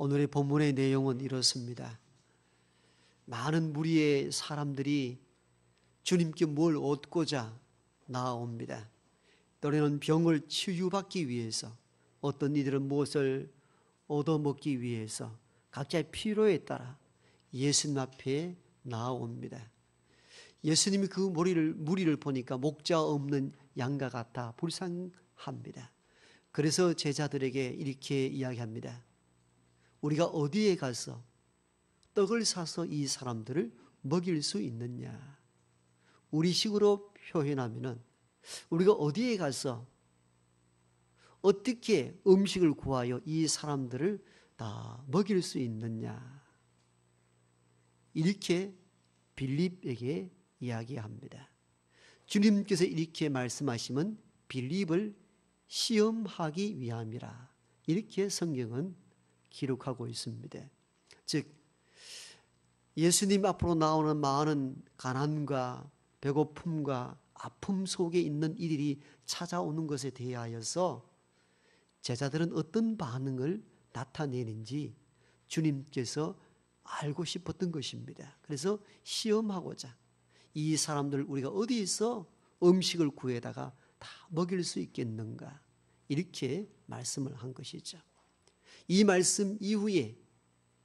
오늘의 본문의 내용은 이렇습니다. 많은 무리의 사람들이 주님께 뭘 얻고자 나아옵니다. 때로는 병을 치유받기 위해서, 어떤 이들은 무엇을 얻어먹기 위해서 각자의 필요에 따라 예수님 앞에 나아옵니다. 예수님이 그 무리를 보니까 목자 없는 양과 같아 불쌍합니다. 그래서 제자들에게 이렇게 이야기합니다. 우리가 어디에 가서 떡을 사서 이 사람들을 먹일 수 있느냐? 우리식으로 표현하면은 우리가 어디에 가서 어떻게 음식을 구하여 이 사람들을 다 먹일 수 있느냐? 이렇게 빌립에게 이야기합니다. 주님께서 이렇게 말씀하시면 빌립을 시험하기 위함이라, 이렇게 성경은 기록하고 있습니다. 즉 예수님 앞으로 나오는 많은 가난과 배고픔과 아픔 속에 있는 이들이 찾아오는 것에 대하여서 제자들은 어떤 반응을 나타내는지 주님께서 알고 싶었던 것입니다. 그래서 시험하고자 이 사람들 우리가 어디에서 음식을 구해다가 다 먹일 수 있겠는가, 이렇게 말씀을 한 것이죠. 이 말씀 이후에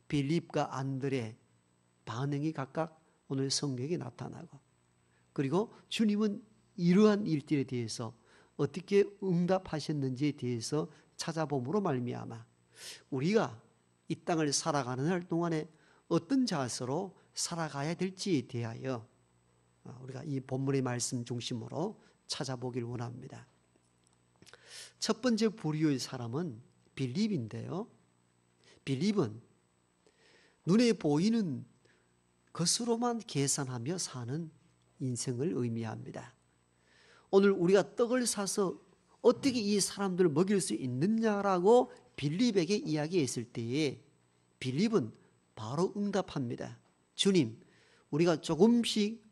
빌립과 안드레 반응이 각각 오늘 성경에 나타나고, 그리고 주님은 이러한 일들에 대해서 어떻게 응답하셨는지에 대해서 찾아봄으로 말미암아 우리가 이 땅을 살아가는 할 동안에 어떤 자세로 살아가야 될지에 대하여 우리가 이 본문의 말씀 중심으로 찾아보길 원합니다. 첫 번째 부류의 사람은 빌립인데요, 빌립은 눈에 보이는 것으로만 계산하며 사는 인생을 의미합니다. 오늘 우리가 떡을 사서 어떻게 이 사람들을 먹일 수 있느냐라고 빌립에게 이야기했을 때에 빌립은 바로 응답합니다. 주님, 우리가 조금씩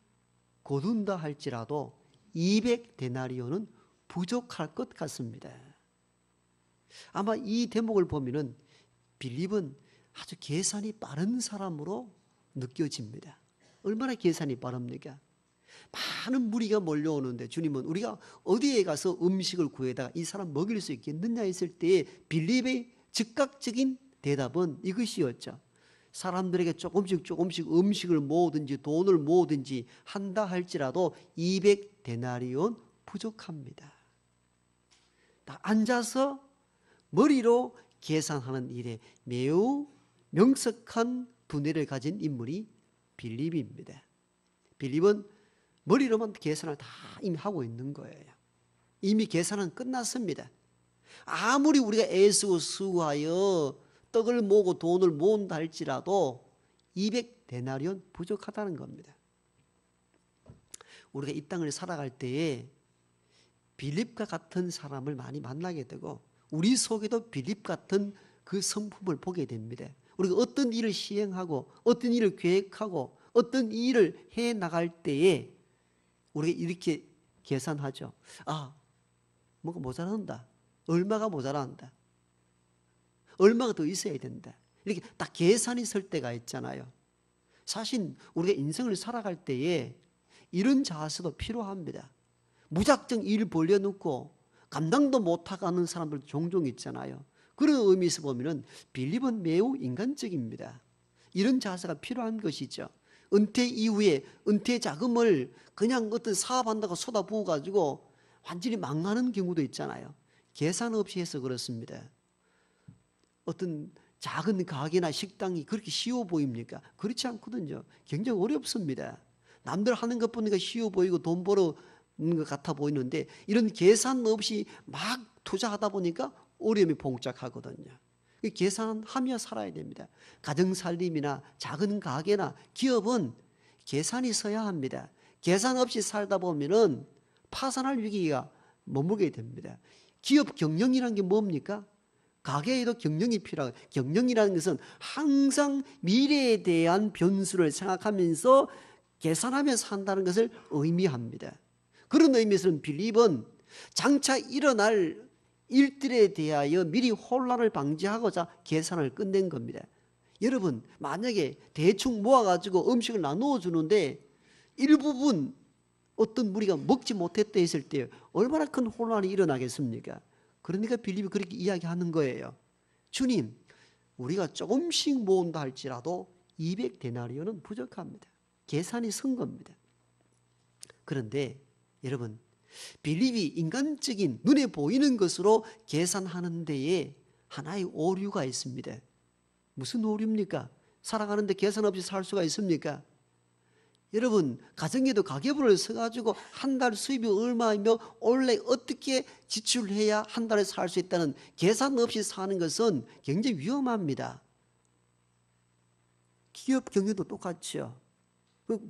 거둔다 할지라도 200데나리온은 부족할 것 같습니다. 아마 이 대목을 보면은 빌립은 아주 계산이 빠른 사람으로 느껴집니다. 얼마나 계산이 빠릅니까? 많은 무리가 몰려오는데 주님은 우리가 어디에 가서 음식을 구해다가 이 사람 먹일 수 있겠느냐 했을 때에 빌립의 즉각적인 대답은 이것이었죠. 사람들에게 조금씩 음식을 모으든지 돈을 모으든지 한다 할지라도 200데나리온 부족합니다. 다 앉아서 머리로 계산하는 일에 매우 명석한 두뇌를 가진 인물이 빌립입니다. 빌립은 머리로만 계산을 다 이미 하고 있는 거예요. 이미 계산은 끝났습니다. 아무리 우리가 애쓰고 수고하여 떡을 모으고 돈을 모은다 할지라도 200데나리온 부족하다는 겁니다. 우리가 이 땅을 살아갈 때에 빌립과 같은 사람을 많이 만나게 되고 우리 속에도 빌립 같은 그 성품을 보게 됩니다. 우리가 어떤 일을 시행하고 어떤 일을 계획하고 어떤 일을 해 나갈 때에 우리가 이렇게 계산하죠. 아, 뭐가 모자란다. 얼마가 모자란다. 얼마가 더 있어야 된다. 이렇게 딱 계산이 설 때가 있잖아요. 사실 우리가 인생을 살아갈 때에 이런 자세도 필요합니다. 무작정 일 벌려놓고 감당도 못하고 하는 사람들 종종 있잖아요. 그런 의미에서 보면 빌립은 매우 인간적입니다. 이런 자세가 필요한 것이죠. 은퇴 이후에 은퇴 자금을 그냥 어떤 사업한다고 쏟아부어 가지고 완전히 망하는 경우도 있잖아요. 계산 없이 해서 그렇습니다. 어떤 작은 가게나 식당이 그렇게 쉬워 보입니까? 그렇지 않거든요. 굉장히 어렵습니다. 남들 하는 것 보니까 쉬워 보이고 돈 벌어는 것 같아 보이는데 이런 계산 없이 막 투자하다 보니까 어려움이 봉착하거든요. 계산하며 살아야 됩니다. 가정살림이나 작은 가게나 기업은 계산이 서야 합니다. 계산 없이 살다 보면은 파산할 위기가 머물게 됩니다. 기업 경영이라는 게 뭡니까? 가게에도 경영이 필요하고, 경영이라는 것은 항상 미래에 대한 변수를 생각하면서 계산하면서 산다는 것을 의미합니다. 그런 의미에서는 빌립은 장차 일어날 일들에 대하여 미리 혼란을 방지하고자 계산을 끝낸 겁니다. 여러분, 만약에 대충 모아가지고 음식을 나누어 주는데 일부분 어떤 무리가 먹지 못했다 했을 때 얼마나 큰 혼란이 일어나겠습니까? 그러니까 빌립이 그렇게 이야기하는 거예요. 주님, 우리가 조금씩 모은다 할지라도 200데나리온은 부족합니다. 계산이 선 겁니다. 그런데 여러분, 빌립이 인간적인 눈에 보이는 것으로 계산하는 데에 하나의 오류가 있습니다. 무슨 오류입니까? 살아가는데 계산 없이 살 수가 있습니까? 여러분, 가정에도 가계부를 써가지고 한 달 수입이 얼마이며 원래 어떻게 지출해야 한 달에 살 수 있다는 계산 없이 사는 것은 굉장히 위험합니다. 기업 경영도 똑같죠.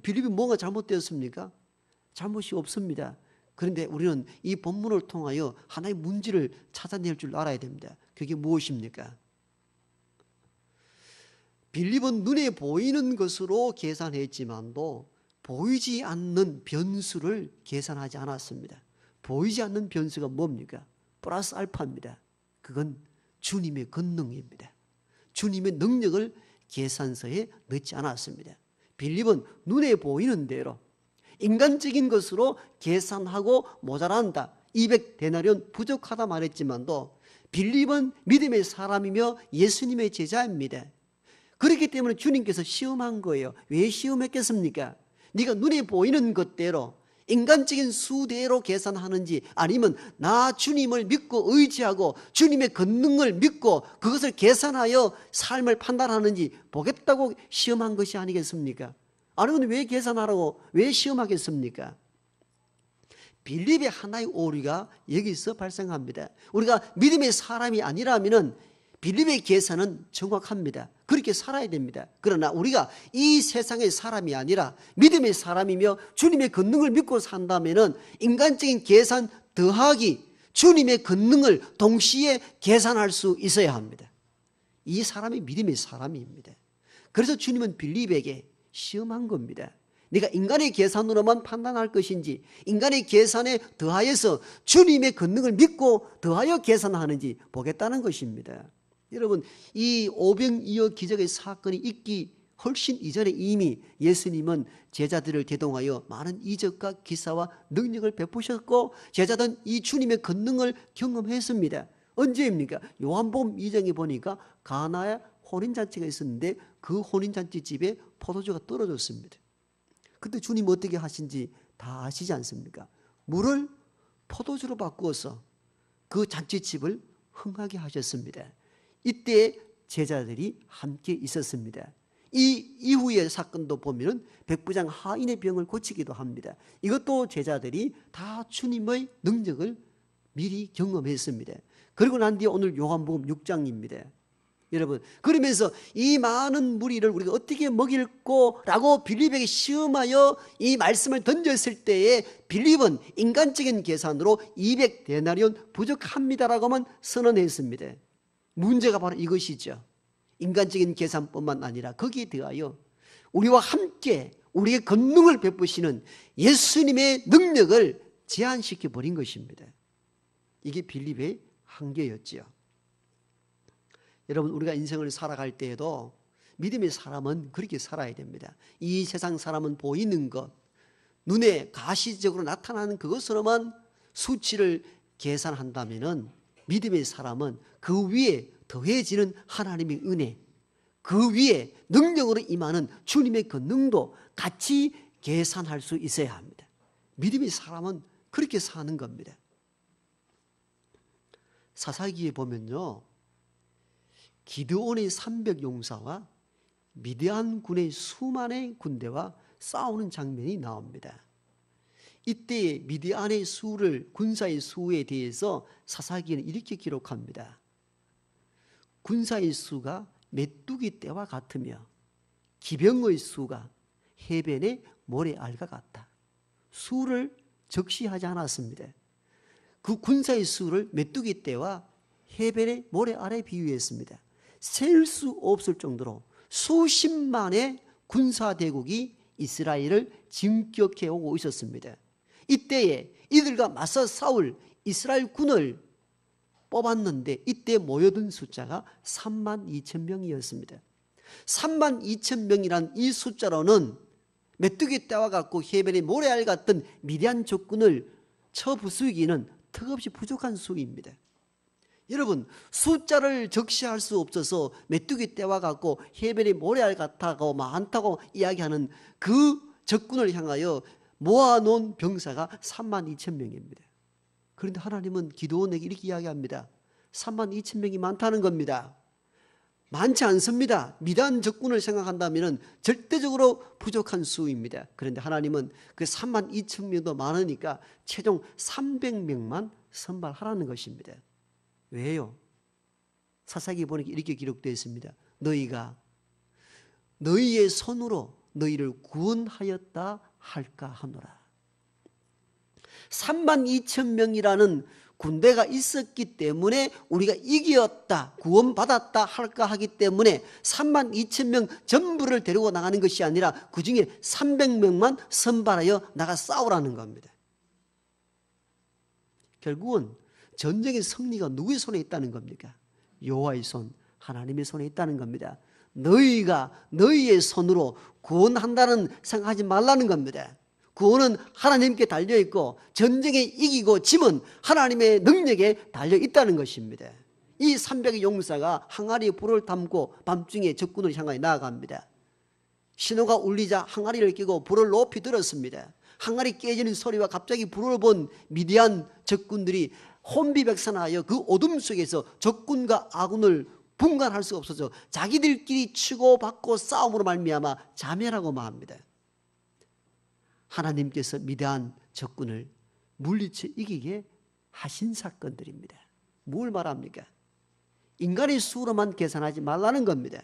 빌립이 뭐가 잘못되었습니까? 잘못이 없습니다. 그런데 우리는 이 본문을 통하여 하나의 문제를 찾아낼 줄 알아야 됩니다. 그게 무엇입니까? 빌립은 눈에 보이는 것으로 계산했지만도 보이지 않는 변수를 계산하지 않았습니다. 보이지 않는 변수가 뭡니까? 플러스 알파입니다. 그건 주님의 권능입니다. 주님의 능력을 계산서에 넣지 않았습니다. 빌립은 눈에 보이는 대로 인간적인 것으로 계산하고 모자란다, 200데나리온 부족하다 말했지만도 빌립은 믿음의 사람이며 예수님의 제자입니다. 그렇기 때문에 주님께서 시험한 거예요. 왜 시험했겠습니까? 네가 눈에 보이는 것대로 인간적인 수대로 계산하는지 아니면 나 주님을 믿고 의지하고 주님의 권능을 믿고 그것을 계산하여 삶을 판단하는지 보겠다고 시험한 것이 아니겠습니까? 아니면 왜 계산하라고 왜 시험하겠습니까? 빌립의 하나의 오류가 여기서 발생합니다. 우리가 믿음의 사람이 아니라면 빌립의 계산은 정확합니다. 그렇게 살아야 됩니다. 그러나 우리가 이 세상의 사람이 아니라 믿음의 사람이며 주님의 권능을 믿고 산다면 인간적인 계산 더하기 주님의 권능을 동시에 계산할 수 있어야 합니다. 이 사람이 믿음의 사람입니다. 그래서 주님은 빌립에게 시험한 겁니다. 네가 인간의 계산으로만 판단할 것인지 인간의 계산에 더하여서 주님의 권능을 믿고 더하여 계산하는지 보겠다는 것입니다. 여러분, 이 오병이어 기적의 사건이 있기 훨씬 이전에 이미 예수님은 제자들을 대동하여 많은 이적과 기사와 능력을 베푸셨고 제자들은 이 주님의 권능을 경험했습니다. 언제입니까? 요한복음 2장에 보니까 가나에 혼인잔치가 있었는데 그 혼인잔치 집에 포도주가 떨어졌습니다. 그때 주님 어떻게 하신지 다 아시지 않습니까? 물을 포도주로 바꾸어서 그 잔치집을 흥하게 하셨습니다. 이때 제자들이 함께 있었습니다. 이 이후의 사건도 보면 백부장 하인의 병을 고치기도 합니다. 이것도 제자들이 다 주님의 능력을 미리 경험했습니다. 그리고 난 뒤에 오늘 요한복음 6장입니다. 여러분, 그러면서 이 많은 무리를 우리가 어떻게 먹일꼬라고 빌립에게 시험하여 이 말씀을 던졌을 때에 빌립은 인간적인 계산으로 200데나리온 부족합니다라고만 선언했습니다. 문제가 바로 이것이죠. 인간적인 계산뿐만 아니라 거기에 대하여 우리와 함께 우리의 권능을 베푸시는 예수님의 능력을 제한시켜 버린 것입니다. 이게 빌립의 한계였지요. 여러분, 우리가 인생을 살아갈 때에도 믿음의 사람은 그렇게 살아야 됩니다. 이 세상 사람은 보이는 것, 눈에 가시적으로 나타나는 그것으로만 수치를 계산한다면 믿음의 사람은 그 위에 더해지는 하나님의 은혜, 그 위에 능력으로 임하는 주님의 권능도 같이 계산할 수 있어야 합니다. 믿음의 사람은 그렇게 사는 겁니다. 사사기에 보면요, 기드온의 300용사와 미디안 군의 수만의 군대와 싸우는 장면이 나옵니다. 이때 미디안의 수를, 군사의 수에 대해서 사사기는 이렇게 기록합니다. 군사의 수가 메뚜기 떼와 같으며 기병의 수가 해변의 모래알과 같다. 수를 적시하지 않았습니다. 그 군사의 수를 메뚜기 떼와 해변의 모래알에 비유했습니다. 셀 수 없을 정도로 수십만의 군사대국이 이스라엘을 진격해 오고 있었습니다. 이때에 이들과 맞서 싸울 이스라엘 군을 뽑았는데 이때 모여든 숫자가 32,000명이었습니다. 32,000명이란 이 숫자로는 메뚜기 떼와 같고 헤벨의 모래알 같은 미디안 적군을 쳐부수기는 턱없이 부족한 수입니다. 여러분, 숫자를 적시할 수 없어서 메뚜기 떼와 같고 헤벨의 모래알 같다고 많다고 이야기하는 그 적군을 향하여 모아놓은 병사가 32,000명입니다. 그런데 하나님은 기드온에게 이렇게 이야기합니다. 32,000명이 많다는 겁니다. 많지 않습니다. 미디안 적군을 생각한다면 절대적으로 부족한 수입니다. 그런데 하나님은 그 32,000명도 많으니까 최종 300명만 선발하라는 것입니다. 왜요? 사사기 보니까 이렇게 기록되어 있습니다. 너희가 너희의 손으로 너희를 구원하였다 할까 하노라. 32,000명이라는 군대가 있었기 때문에 우리가 이겼다, 구원받았다 할까 하기 때문에 32,000명 전부를 데리고 나가는 것이 아니라 그 중에 300명만 선발하여 나가 싸우라는 겁니다. 결국은 전쟁의 승리가 누구의 손에 있다는 겁니까? 여호와의 손, 하나님의 손에 있다는 겁니다. 너희가 너희의 손으로 구원한다는 생각하지 말라는 겁니다. 구원은 하나님께 달려있고 전쟁에 이기고 짐은 하나님의 능력에 달려있다는 것입니다. 이 300의 용사가 항아리에 불을 담고 밤중에 적군을 향하여 나아갑니다. 신호가 울리자 항아리를 끼고 불을 높이 들었습니다. 항아리 깨지는 소리와 갑자기 불을 본 미디안 적군들이 혼비백산하여 그 어둠 속에서 적군과 아군을 분간할 수가 없어서 자기들끼리 치고받고 싸움으로 말미암아 자멸하고 말합니다. 하나님께서 미디안 적군을 물리쳐 이기게 하신 사건들입니다. 뭘 말합니까? 인간의 수로만 계산하지 말라는 겁니다.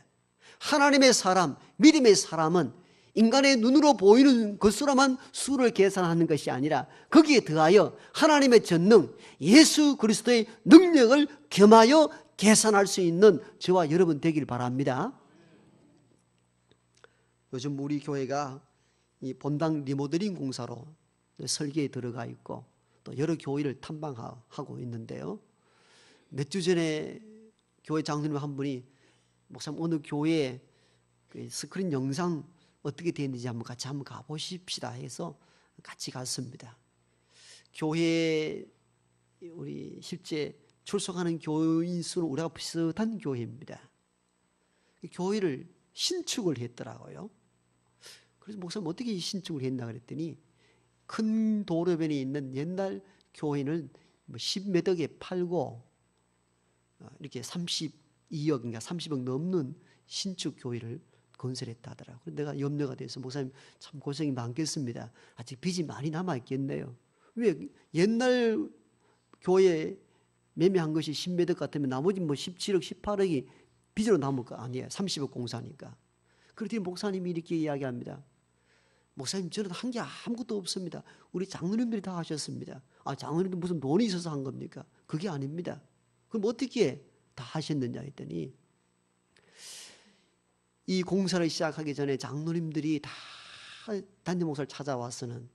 하나님의 사람, 믿음의 사람은 인간의 눈으로 보이는 것으로만 수를 계산하는 것이 아니라 거기에 더하여 하나님의 전능, 예수 그리스도의 능력을 겸하여 계산할 수 있는 저와 여러분 되길 바랍니다. 요즘 우리 교회가 이 본당 리모델링 공사로 설계에 들어가 있고 또 여러 교회를 탐방하고 있는데요. 몇 주 전에 교회 장로님 한 분이 목사님 어느 교회에 스크린 영상 어떻게 되는지 한번 가보십시다 해서 같이 갔습니다. 교회에 우리 실제 출석하는 교인 수는 우리가 비슷한 교회입니다. 교회를 신축을 했더라고요. 그래서 목사님 어떻게 신축을 했나 그랬더니 큰 도로변에 있는 옛날 교회는 10몇 억에 팔고 이렇게 32억인가 30억 넘는 신축 교회를 건설했다 하더라고요. 내가 염려가 돼서 목사님 참 고생이 많겠습니다. 아직 빚이 많이 남아있겠네요. 왜 옛날 교회 매매한 것이 10몇 억 같으면 나머지 17억 18억이 빚으로 남을 거 아니에요. 30억 공사니까. 그랬더니 목사님이 이렇게 이야기합니다. 목사님 저는 한 게 아무것도 없습니다. 우리 장로님들이 다 하셨습니다. 아, 장로님도 무슨 돈이 있어서 한 겁니까? 그게 아닙니다. 그럼 어떻게 다 하셨느냐 했더니 이 공사를 시작하기 전에 장로님들이 다 담임 목사를 찾아와서는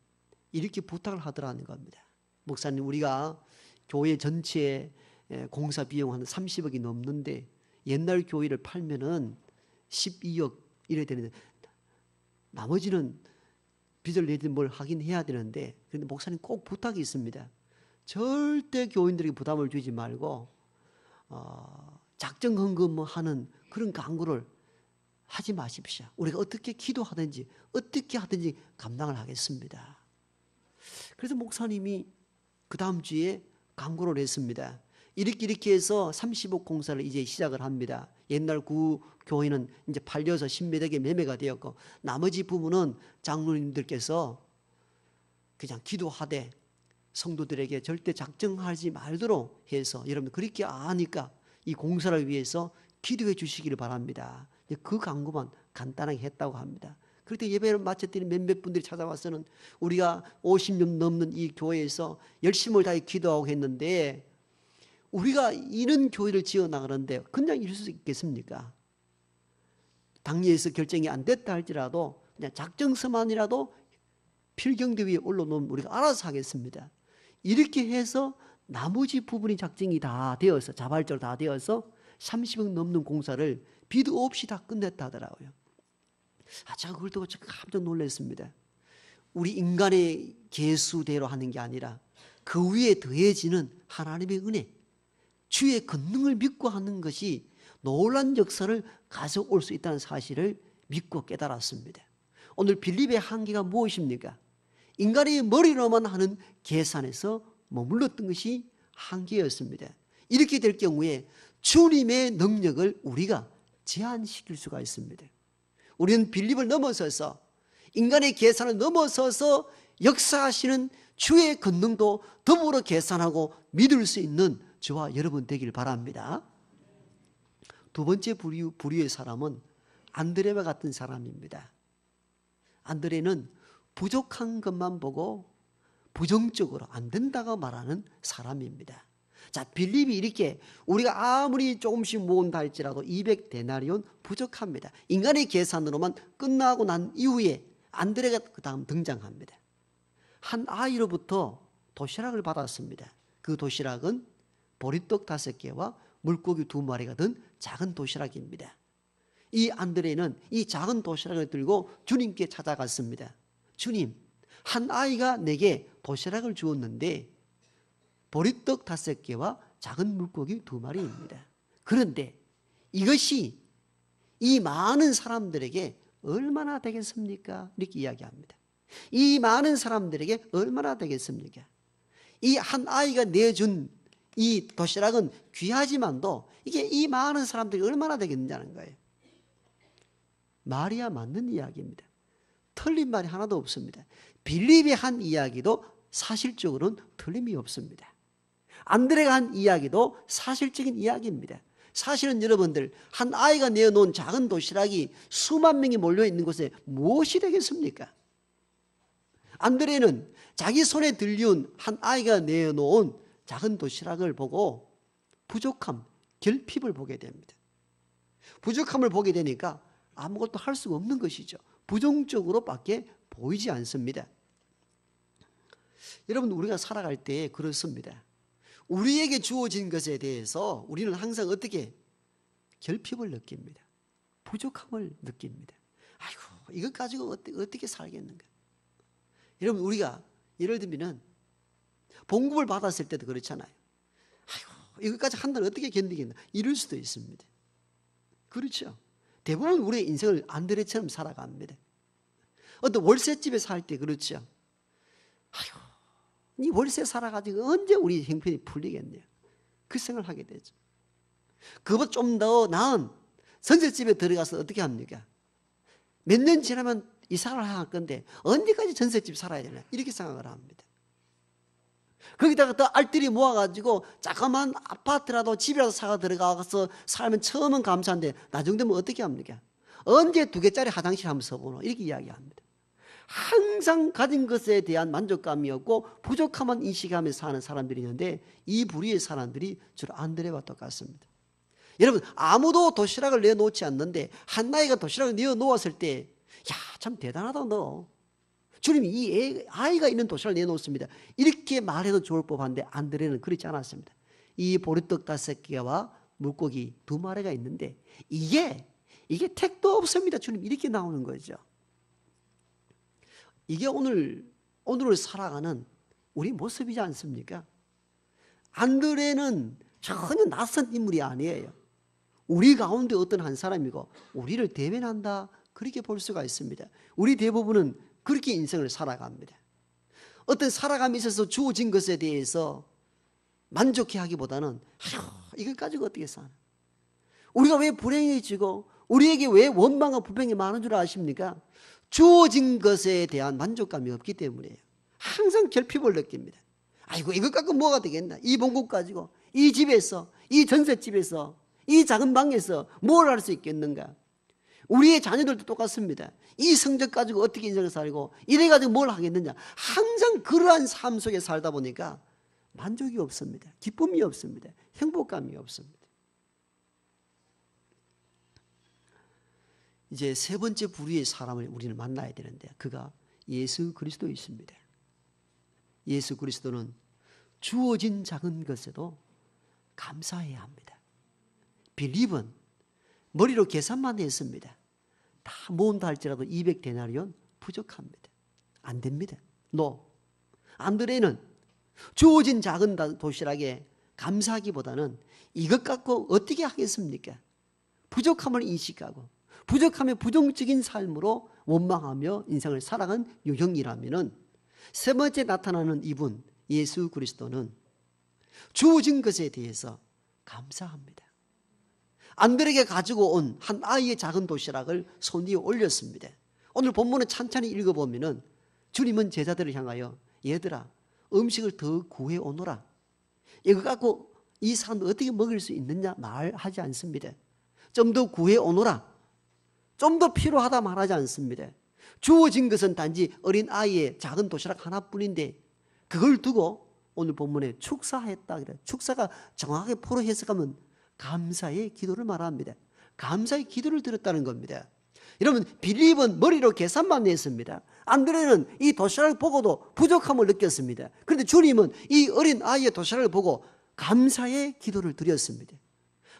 이렇게 부탁을 하더라는 겁니다. 목사님 우리가 교회 전체에 공사 비용 한 30억이 넘는데 옛날 교회를 팔면은 12억 이래야 되는데 나머지는 빚을 내든 뭘 하긴 해야 되는데 그런데 목사님 꼭 부탁이 있습니다. 절대 교인들에게 부담을 주지 말고 작정 헌금하는 그런 광고를 하지 마십시오. 우리가 어떻게 기도하든지 어떻게 하든지 감당을 하겠습니다. 그래서 목사님이 그 다음 주에 광고를 했습니다. 이렇게 해서 30억 공사를 이제 시작을 합니다. 옛날 구 교회는 이제 팔려서 10몇억에 매매가 되었고 나머지 부분은 장로님들께서 그냥 기도하되 성도들에게 절대 작정하지 말도록 해서 여러분 그렇게 아니까 이 공사를 위해서 기도해 주시기를 바랍니다. 그 광고만 간단하게 했다고 합니다. 그때 예배를 마쳤더니 몇몇 분들이 찾아와서는 우리가 50년 넘는 이 교회에서 열심을 다해 기도하고 했는데 우리가 이런 교회를 지어 나가는데 그냥 이럴 수 있겠습니까? 당리에서 결정이 안 됐다 할지라도 그냥 작정서만이라도 필경대 위에 올려놓으면 우리가 알아서 하겠습니다. 이렇게 해서 나머지 부분이 작정이 다 되어서 자발적으로 다 되어서 30억 넘는 공사를 비도 없이 다 끝냈다 하더라고요. 제가 그걸 듣고 깜짝 놀랐습니다. 우리 인간의 계수대로 하는 게 아니라 그 위에 더해지는 하나님의 은혜, 주의 권능을 믿고 하는 것이 놀라운 역사를 가져올 수 있다는 사실을 믿고 깨달았습니다. 오늘 빌립의 한계가 무엇입니까? 인간의 머리로만 하는 계산에서 머물렀던 것이 한계였습니다. 이렇게 될 경우에 주님의 능력을 우리가 제한시킬 수가 있습니다. 우리는 빌립을 넘어서서 인간의 계산을 넘어서서 역사하시는 주의 권능도 더불어 계산하고 믿을 수 있는 저와 여러분 되길 바랍니다. 두 번째 부류의 사람은 안드레와 같은 사람입니다. 안드레는 부족한 것만 보고 부정적으로 안 된다고 말하는 사람입니다. 자, 빌립이 이렇게 우리가 아무리 조금씩 모은다 할지라도 200데나리온 부족합니다. 인간의 계산으로만 끝나고 난 이후에 안드레가 그 다음 등장합니다. 한 아이로부터 도시락을 받았습니다. 그 도시락은 보리떡 5개와 물고기 2마리가 든 작은 도시락입니다. 이 안드레는 이 작은 도시락을 들고 주님께 찾아갔습니다. 주님, 한 아이가 내게 도시락을 주었는데 보리떡 5개와 작은 물고기 2마리입니다. 그런데 이것이 이 많은 사람들에게 얼마나 되겠습니까? 이렇게 이야기합니다. 이 많은 사람들에게 얼마나 되겠습니까? 이 한 아이가 내준 이 도시락은 귀하지만도 이게 이 많은 사람들이 얼마나 되겠느냐는 거예요. 말이야 맞는 이야기입니다. 틀린 말이 하나도 없습니다. 빌립이 한 이야기도 사실적으로는 틀림이 없습니다. 안드레가 한 이야기도 사실적인 이야기입니다. 사실은 여러분들, 한 아이가 내어놓은 작은 도시락이 수만 명이 몰려있는 곳에 무엇이 되겠습니까? 안드레는 자기 손에 들려온 한 아이가 내어놓은 작은 도시락을 보고 부족함, 결핍을 보게 됩니다. 부족함을 보게 되니까 아무것도 할 수가 없는 것이죠. 부정적으로밖에 보이지 않습니다. 여러분, 우리가 살아갈 때 그렇습니다. 우리에게 주어진 것에 대해서 우리는 항상 어떻게 결핍을 느낍니다. 부족함을 느낍니다. 아이고, 이것 가지고 어떻게 살겠는가. 여러분, 우리가 예를 들면 봉급을 받았을 때도 그렇잖아요. 아이고, 이것까지 한 달 어떻게 견디겠나 이럴 수도 있습니다. 그렇죠. 대부분 우리의 인생을 안드레처럼 살아갑니다. 어떤 월세집에 살 때 그렇죠. 아이고, 이 월세 살아가지고 언제 우리 형편이 풀리겠네요. 그 생각을 하게 되죠. 그보다 좀 더 나은 전셋집에 들어가서 어떻게 합니까? 몇 년 지나면 이사를 할 건데 언제까지 전셋집 살아야 되나 이렇게 생각을 합니다. 거기다가 또 알뜰히 모아가지고 자그마한 아파트라도 집이라도 사가 들어가서 살면 처음은 감사한데 나중 되면 어떻게 합니까? 언제 2개짜리 화장실 한번 써보노 이렇게 이야기합니다. 항상 가진 것에 대한 만족감이 없고 부족함만 인식하면서 사는 사람들이 있는데 이 부류의 사람들이 주로 안드레와 똑같습니다. 여러분, 아무도 도시락을 내어놓지 않는데 한 아이가 도시락을 내어놓았을 때 야, 참 대단하다 너. 주님이 이 아이가 있는 도시락을 내놓습니다. 이렇게 말해도 좋을 법한데 안드레는 그렇지 않았습니다. 이 보리떡 5개와 물고기 2마리가 있는데 이게 택도 없습니다. 주님 이렇게 나오는 거죠. 이게 오늘을 살아가는 우리 모습이지 않습니까? 안드레는 전혀 낯선 인물이 아니에요. 우리 가운데 어떤 한 사람이고 우리를 대변한다 그렇게 볼 수가 있습니다. 우리 대부분은 그렇게 인생을 살아갑니다. 어떤 살아감에 있어서 주어진 것에 대해서 만족해 하기보다는 이걸 가지고 어떻게 사나? 우리가 왜 불행해지고 우리에게 왜 원망과 불평이 많은 줄 아십니까? 주어진 것에 대한 만족감이 없기 때문이에요. 항상 결핍을 느낍니다. 아이고 이것 갖고 뭐가 되겠나? 이 봉급 가지고 이 집에서 이 전셋집에서 이 작은 방에서 뭘 할 수 있겠는가? 우리의 자녀들도 똑같습니다. 이 성적 가지고 어떻게 인생을 살고 이래 가지고 뭘 하겠느냐? 항상 그러한 삶 속에 살다 보니까 만족이 없습니다. 기쁨이 없습니다. 행복감이 없습니다. 이제 세 번째 부류의 사람을 우리는 만나야 되는데 그가 예수 그리스도이십니다. 예수 그리스도는 주어진 작은 것에도 감사해야 합니다. 빌립은 머리로 계산만 했습니다. 다 모은다 할지라도 200데나리온 부족합니다. 안 됩니다. 안드레는 주어진 작은 도시락에 감사하기보다는 이것 갖고 어떻게 하겠습니까? 부족함을 인식하고 부족함의 부정적인 삶으로 원망하며 인생을 살아간 유형이라면은 세 번째 나타나는 이분 예수 그리스도는 주어진 것에 대해서 감사합니다. 안드레에게 가지고 온 한 아이의 작은 도시락을 손 위에 올렸습니다. 오늘 본문을 찬찬히 읽어보면은 주님은 제자들을 향하여 얘들아 음식을 더 구해 오너라. 이거 갖고 이 사람들 어떻게 먹을 수 있느냐 말하지 않습니다. 좀 더 구해 오너라. 좀 더 필요하다 말하지 않습니다. 주어진 것은 단지 어린 아이의 작은 도시락 하나뿐인데 그걸 두고 오늘 본문에 축사했다 그래요. 축사가 정확하게 포로 해석하면 감사의 기도를 말합니다. 감사의 기도를 드렸다는 겁니다. 여러분 빌립은 머리로 계산만 했습니다. 안드레는 이 도시락을 보고도 부족함을 느꼈습니다. 그런데 주님은 이 어린 아이의 도시락을 보고 감사의 기도를 드렸습니다.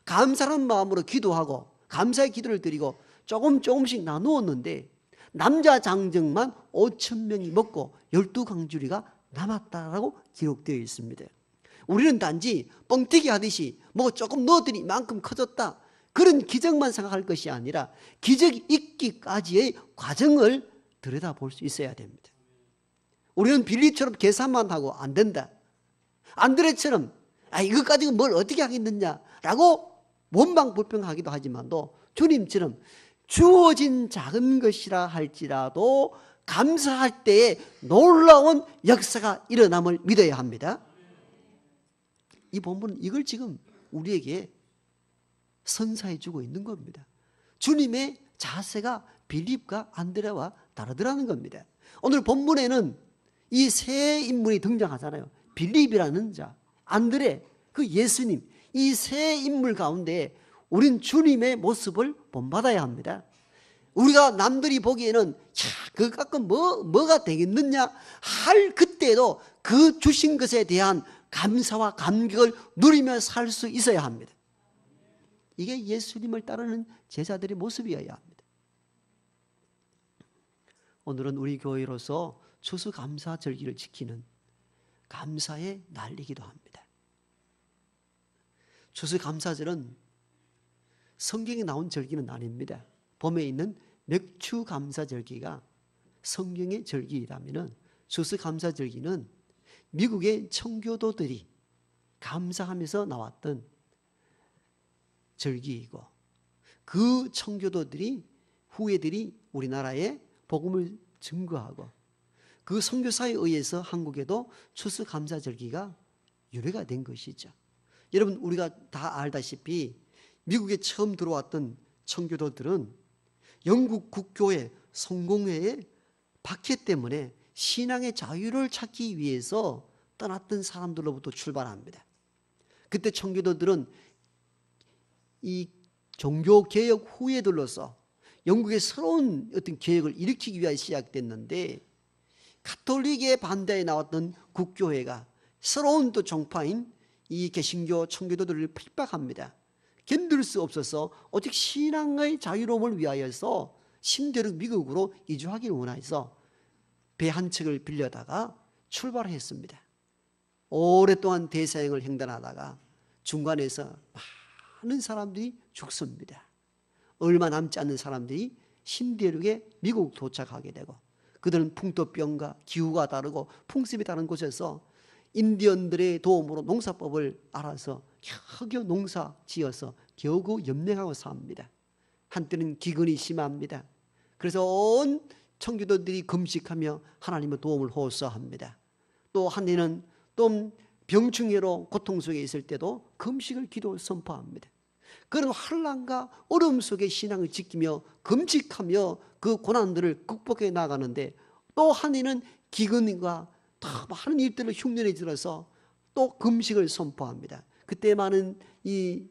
감사하는 마음으로 기도하고 감사의 기도를 드리고 조금씩 나누었는데 남자 장정만 5,000명이 먹고 12강주리가 남았다라고 기록되어 있습니다. 우리는 단지 뻥튀기 하듯이 뭐 조금 넣었더니 이만큼 커졌다 그런 기적만 생각할 것이 아니라 기적이 있기까지의 과정을 들여다볼 수 있어야 됩니다. 우리는 빌립처럼 계산만 하고 안 된다. 안드레처럼 이것 가지고 뭘 어떻게 하겠느냐라고 원망불평하기도 하지만도 주님처럼 주어진 작은 것이라 할지라도 감사할 때에 놀라운 역사가 일어남을 믿어야 합니다. 이 본문은 이걸 지금 우리에게 선사해 주고 있는 겁니다. 주님의 자세가 빌립과 안드레와 다르더라는 겁니다. 오늘 본문에는 이 세 인물이 등장하잖아요. 빌립이라는 자, 안드레, 그 예수님, 이 세 인물 가운데 우린 주님의 모습을 본받아야 합니다. 우리가 남들이 보기에는 그거 갖고 뭐가 되겠느냐 할 그때도 그 주신 것에 대한 감사와 감격을 누리며 살 수 있어야 합니다. 이게 예수님을 따르는 제자들의 모습이어야 합니다. 오늘은 우리 교회로서 추수감사절기를 지키는 감사의 날이기도 합니다. 추수감사절은 성경에 나온 절기는 아닙니다. 봄에 있는 맥추감사절기가 성경의 절기라면 추수감사절기는 미국의 청교도들이 감사하면서 나왔던 절기이고 그 청교도들이 후예들이 우리나라에 복음을 증거하고 그 선교사에 의해서 한국에도 추수감사절기가 유래가 된 것이죠. 여러분 우리가 다 알다시피 미국에 처음 들어왔던 청교도들은 영국 국교회 성공회의 박해 때문에 신앙의 자유를 찾기 위해서 떠났던 사람들로부터 출발합니다. 그때 청교도들은 이 종교개혁 후예들로서 영국의 새로운 어떤 개혁을 일으키기 위하여 시작됐는데 가톨릭의 반대에 나왔던 국교회가 새로운 또 종파인 이 개신교 청교도들을 핍박합니다. 견딜 수 없어서 오직 신앙의 자유로움을 위하여서 신대륙 미국으로 이주하기를 원해서 배 한 척을 빌려다가 출발했습니다. 오랫동안 대사행을 횡단하다가 중간에서 많은 사람들이 죽습니다. 얼마 남지 않는 사람들이 신대륙에 미국 도착하게 되고 그들은 풍토병과 기후가 다르고 풍습이 다른 곳에서 인디언들의 도움으로 농사법을 알아서 겨우 농사 지어서 겨우 연명하고 삽니다. 한때는 기근이 심합니다. 그래서 온 청교도들이 금식하며 하나님의 도움을 호소합니다. 또 한해는 또 병충해로 고통 속에 있을 때도 금식을 기도 선포합니다. 그런 환난과 어려움 속에 신앙을 지키며 금식하며 그 고난들을 극복해 나가는데 또 한해는 기근과 더 많은 일들을 흉년에 들어서 또 금식을 선포합니다. 그때 많은 이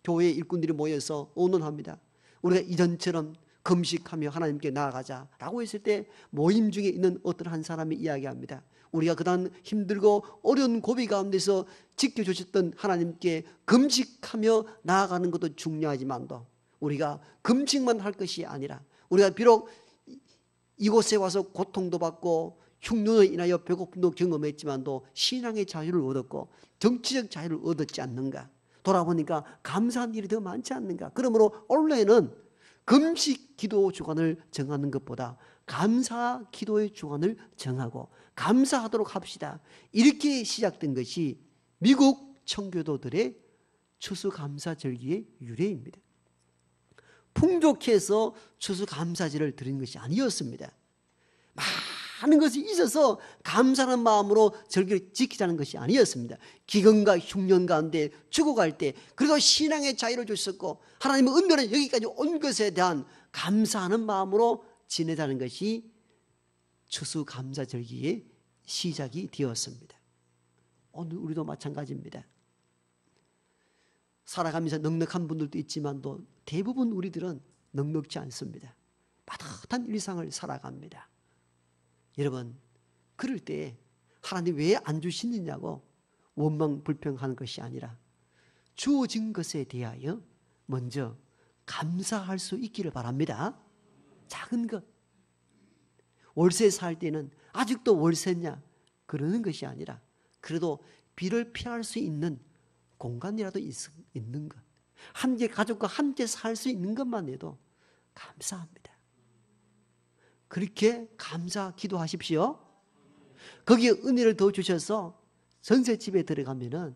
교회 일꾼들이 모여서 의논합니다. 우리가 이전처럼 금식하며 하나님께 나아가자라고 했을 때 모임 중에 있는 어떤 한 사람이 이야기합니다. 우리가 그동안 힘들고 어려운 고비 가운데서 지켜주셨던 하나님께 금식하며 나아가는 것도 중요하지만도 우리가 금식만 할 것이 아니라 우리가 비록 이곳에 와서 고통도 받고 흉년으로 인하여 배고픔도 경험했지만도 신앙의 자유를 얻었고 정치적 자유를 얻었지 않는가. 돌아보니까 감사한 일이 더 많지 않는가. 그러므로 올해는 금식 기도 주간을 정하는 것보다 감사 기도의 주간을 정하고 감사하도록 합시다. 이렇게 시작된 것이 미국 청교도들의 추수감사절기의 유래입니다. 풍족해서 추수감사절을 드린 것이 아니었습니다. 많은 것이 있어서 감사하는 마음으로 절기를 지키자는 것이 아니었습니다. 기근과 흉년 가운데 죽어갈 때 그래도 신앙의 자유를 주셨고 하나님의 은혜는 여기까지 온 것에 대한 감사하는 마음으로 지내자는 것이 추수감사절기의 시작이 되었습니다. 오늘 우리도 마찬가지입니다. 살아가면서 넉넉한 분들도 있지만도 대부분 우리들은 넉넉지 않습니다. 빠듯한 일상을 살아갑니다. 여러분, 그럴 때 하나님 왜 안 주시느냐고 원망 불평하는 것이 아니라 주어진 것에 대하여 먼저 감사할 수 있기를 바랍니다. 작은 것, 월세 살 때는 아직도 월세냐 그러는 것이 아니라 그래도 비를 피할 수 있는 공간이라도 있는 것, 함께 가족과 함께 살 수 있는 것만 해도 감사합니다. 그렇게 감사 기도하십시오. 거기에 은혜를 더 주셔서 전셋집에 들어가면은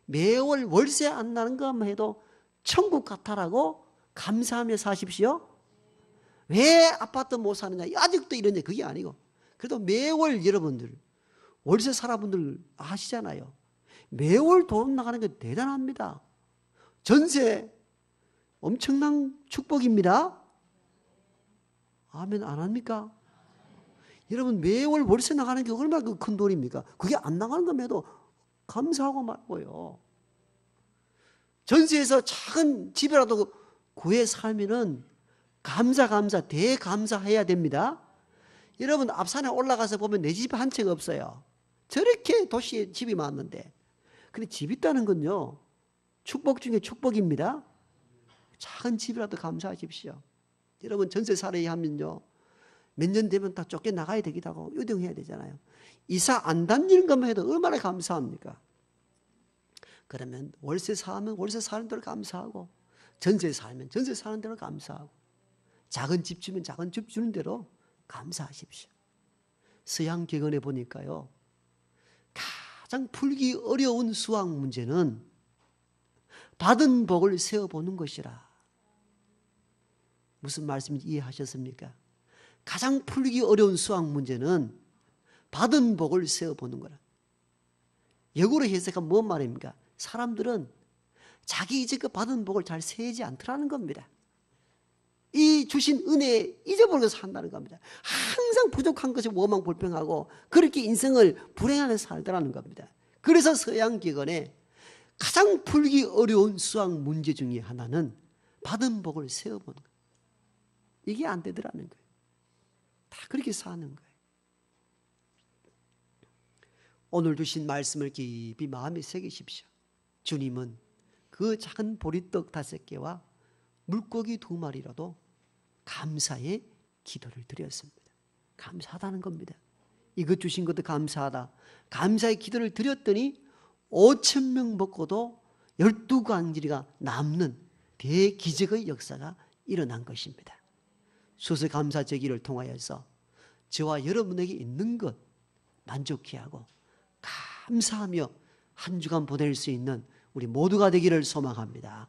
매월 월세 안 나는 것만 해도 천국 같아라고 감사하며 사십시오. 왜 아파트 못 사느냐 아직도 이러냐 그게 아니고 그래도 매월 여러분들 월세 살아분들 아시잖아요. 매월 돈 나가는 게 대단합니다. 전세 엄청난 축복입니다. 아멘 안 합니까? 여러분 매월 월세 나가는 게 얼마나 큰 돈입니까? 그게 안 나가는 것에도 감사하고 말고요. 전세에서 작은 집이라도 구해 살면은 감사 대감사해야 됩니다. 여러분 앞산에 올라가서 보면 내 집 한 채가 없어요. 저렇게 도시에 집이 많은데 근데 집 있다는 건요 축복 중에 축복입니다. 작은 집이라도 감사하십시오. 여러분 전세 살아야 하면요 몇 년 되면 다 쫓겨나가야 되기도 하고 유동해야 되잖아요. 이사 안 다니는 것만 해도 얼마나 감사합니까? 그러면 월세 사면 월세 사는 대로 감사하고 전세 살면 전세 사는 대로 감사하고 작은 집 주면 작은 집 주는 대로 감사하십시오. 서양 객언에 보니까요 가장 풀기 어려운 수학 문제는 받은 복을 세어보는 것이라. 무슨 말씀인지 이해하셨습니까? 가장 풀기 어려운 수학 문제는 받은 복을 세어보는 거라. 역으로 해석하면 뭔 말입니까? 사람들은 자기 이제껏 받은 복을 잘 세지 않더라는 겁니다. 이 주신 은혜에 잊어버리고 산다는 겁니다. 항상 부족한 것에 원망 불평하고 그렇게 인생을 불행하게 살더라는 겁니다. 그래서 서양 기관에 가장 풀기 어려운 수학 문제 중에 하나는 받은 복을 세어보는 거예요. 이게 안 되더라는 거예요. 다 그렇게 사는 거예요. 오늘 주신 말씀을 깊이 마음에 새기십시오. 주님은 그 작은 보리떡 5개와 물고기 2마리라도 감사의 기도를 드렸습니다. 감사하다는 겁니다. 이것 주신 것도 감사하다. 감사의 기도를 드렸더니 5,000명 먹고도 12광지리가 남는 대기적의 역사가 일어난 것입니다. 수수감사제기를 통하여서 저와 여러분에게 있는 것 만족해 하고 감사하며 한 주간 보낼 수 있는 우리 모두가 되기를 소망합니다.